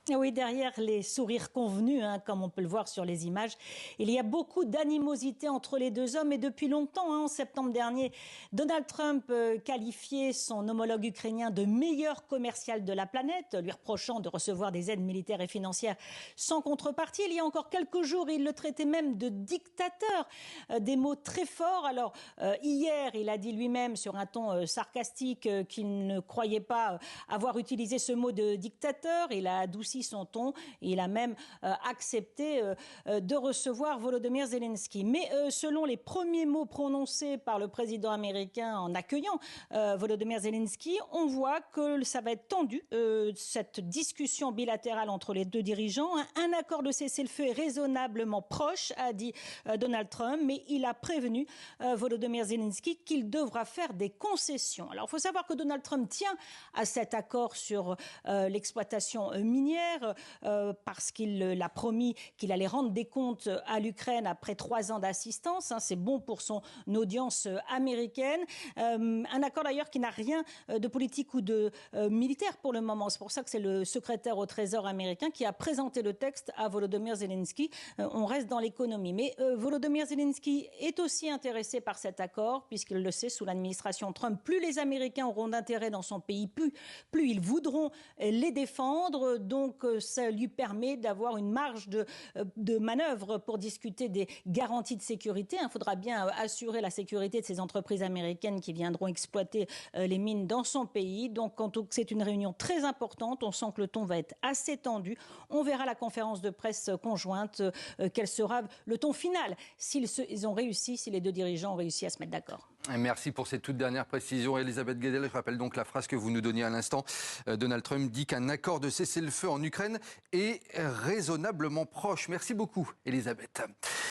Oui, derrière les sourires convenus, comme on peut le voir sur les images, il y a beaucoup d'animosité entre les deux hommes et depuis longtemps. En septembre dernier, Donald Trump qualifiait son homologue ukrainien de meilleur commercial de la planète, lui reprochant de recevoir des aides militaires et financières sans contrepartie. Il y a encore quelques jours, il le traitait même de dictateur, des mots très forts. Alors hier, il a dit lui-même sur un ton sarcastique qu'il ne croyait pas avoir utilisé ce mot de dictateur. Il a adouci son ton et il a même accepté de recevoir Volodymyr Zelensky. Mais selon les premiers mots prononcés par le président américain en accueillant Volodymyr Zelensky, on voit que ça va être tendu, cette discussion bilatérale entre les deux dirigeants. Un accord de cessez-le-feu est raisonnablement proche, a dit Donald Trump, mais il a prévenu Volodymyr Zelensky qu'il devra faire des concessions. Alors il faut savoir que Donald Trump tient à cet accord sur l'exploitation minière, parce qu'il a promis qu'il allait rendre des comptes à l'Ukraine après 3 ans d'assistance. C'est bon pour son audience américaine. Un accord d'ailleurs qui n'a rien de politique ou de militaire pour le moment. C'est pour ça que c'est le secrétaire au Trésor américain qui a présenté le texte à Volodymyr Zelensky. On reste dans l'économie. Mais Volodymyr Zelensky est aussi intéressé par cet accord, puisqu'il le sait, sous l'administration Trump, plus les Américains auront d'intérêt dans son pays, plus ils voudront les défendre. Donc ça lui permet d'avoir une marge de manœuvre pour discuter des garanties de sécurité. Il faudra bien assurer la sécurité de ces entreprises américaines qui viendront exploiter les mines dans son pays. Donc c'est une réunion très importante. On sent que le ton va être assez tendu. On verra la conférence de presse conjointe, quel sera le ton final, ils ont réussi, si les deux dirigeants ont réussi à se mettre d'accord. Merci pour cette toute dernière précision, Elisabeth Guedel. Je rappelle donc la phrase que vous nous donniez à l'instant. Donald Trump dit qu'un accord de cessez-le-feu en Ukraine est raisonnablement proche. Merci beaucoup, Elisabeth.